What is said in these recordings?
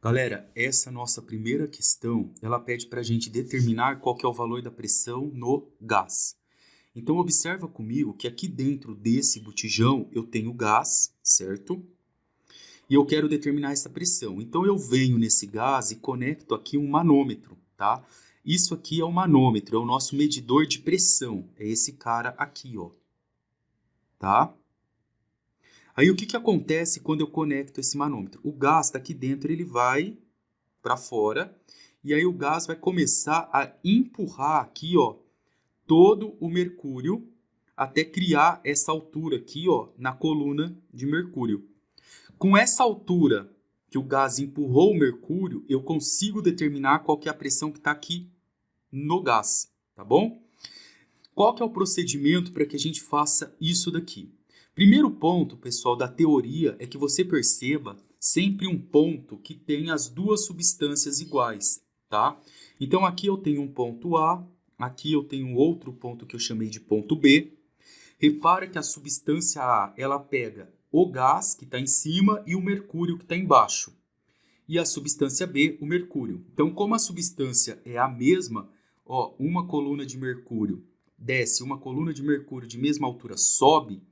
Galera, essa nossa primeira questão, ela pede para a gente determinar qual que é o valor da pressão no gás. Então, observa comigo que aqui dentro desse botijão eu tenho gás, certo? E eu quero determinar essa pressão. Então, eu venho nesse gás e conecto aqui um manômetro, tá? Isso aqui é o manômetro, é o nosso medidor de pressão. É esse cara aqui, ó. Tá? Aí, o que acontece quando eu conecto esse manômetro? O gás está aqui dentro, ele vai para fora, e aí o gás vai começar a empurrar aqui, ó, todo o mercúrio até criar essa altura aqui, ó, na coluna de mercúrio. Com essa altura que o gás empurrou o mercúrio, eu consigo determinar qual que é a pressão que está aqui no gás, tá bom? Qual que é o procedimento para que a gente faça isso daqui? Primeiro ponto, pessoal, da teoria é que você perceba sempre um ponto que tem as duas substâncias iguais, tá? Então, aqui eu tenho um ponto A, aqui eu tenho outro ponto que eu chamei de ponto B. Repara que a substância A, ela pega o gás que está em cima e o mercúrio que está embaixo. E a substância B, o mercúrio. Então, como a substância é a mesma, ó, uma coluna de mercúrio desce, uma coluna de mercúrio de mesma altura sobe,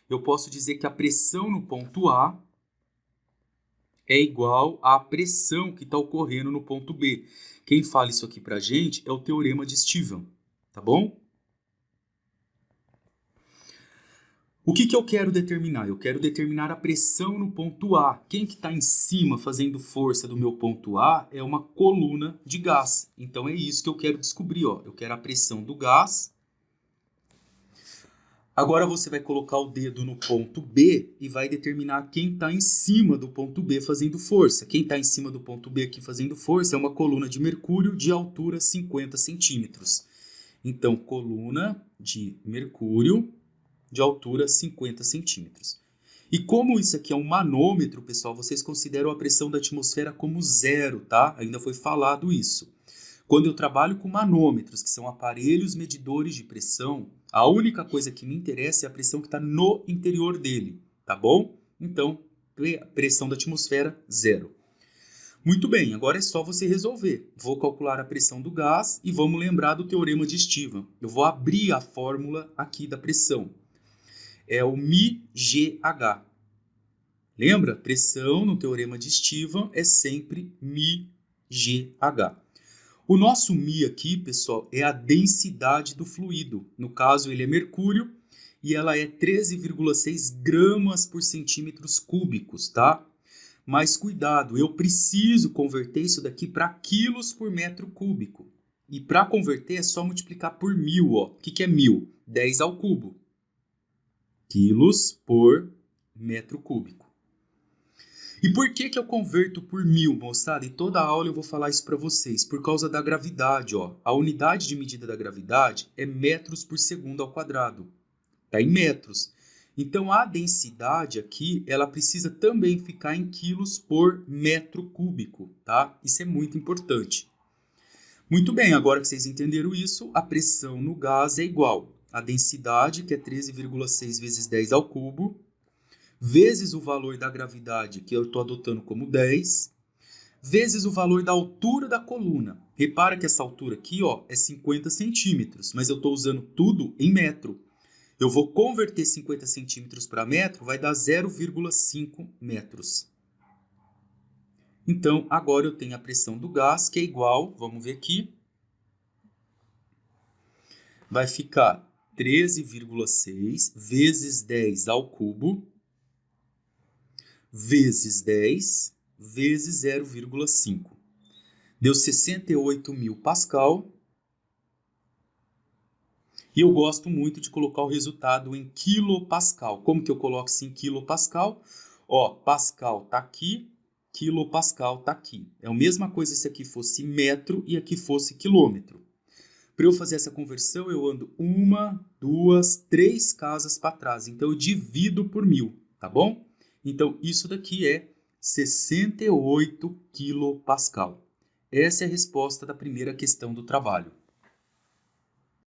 eu posso dizer que a pressão no ponto A é igual à pressão que está ocorrendo no ponto B. Quem fala isso aqui para a gente é o teorema de Stephan, tá bom? O que eu quero determinar? Eu quero determinar a pressão no ponto A. Quem que está em cima fazendo força do meu ponto A é uma coluna de gás. Então é isso que eu quero descobrir, ó. Eu quero a pressão do gás. Agora você vai colocar o dedo no ponto B e vai determinar quem está em cima do ponto B fazendo força. Quem está em cima do ponto B aqui fazendo força é uma coluna de mercúrio de altura 50 centímetros. Então, coluna de mercúrio de altura 50 centímetros. E como isso aqui é um manômetro, pessoal, vocês consideram a pressão da atmosfera como zero, tá? Ainda foi falado isso. Quando eu trabalho com manômetros, que são aparelhos medidores de pressão, a única coisa que me interessa é a pressão que está no interior dele, tá bom? Então, pressão da atmosfera, zero. Muito bem, agora é só você resolver. Vou calcular a pressão do gás e vamos lembrar do teorema de Stephan. Eu vou abrir a fórmula aqui da pressão. É o μgh. Lembra? Pressão no teorema de Stephan é sempre μgh. O nosso μ aqui, pessoal, é a densidade do fluido. No caso, ele é mercúrio e ela é 13,6 gramas por centímetros cúbicos, tá? Mas cuidado, eu preciso converter isso daqui para quilos por metro cúbico. E para converter é só multiplicar por 1000, ó. O que é 1000? 10 ao cubo. Quilos por metro cúbico. E por que eu converto por 1000, moçada? E toda aula eu vou falar isso para vocês. Por causa da gravidade, ó. A unidade de medida da gravidade é metros por segundo ao quadrado. Tá em metros. Então, a densidade aqui, ela precisa também ficar em quilos por metro cúbico, tá? Isso é muito importante. Muito bem, agora que vocês entenderam isso, a pressão no gás é igual a densidade, que é 13,6 vezes 10 ao cubo, vezes o valor da gravidade, que eu estou adotando como 10, vezes o valor da altura da coluna. Repara que essa altura aqui, ó, é 50 centímetros, mas eu estou usando tudo em metro. Eu vou converter 50 centímetros para metro, vai dar 0,5 metros. Então, agora eu tenho a pressão do gás, que é igual, vamos ver aqui, vai ficar 13,6 vezes 10 ao cubo, vezes 10, vezes 0,5. Deu 68.000 Pascal. E eu gosto muito de colocar o resultado em quilopascal. Como que eu coloco isso em quilopascal? Ó, Pascal tá aqui, quilopascal tá aqui. É a mesma coisa se aqui fosse metro e aqui fosse quilômetro. Para eu fazer essa conversão, eu ando 1, 2, 3 casas para trás. Então, eu divido por 1000, tá bom? Então, isso daqui é 68 quilopascal. Essa é a resposta da primeira questão do trabalho.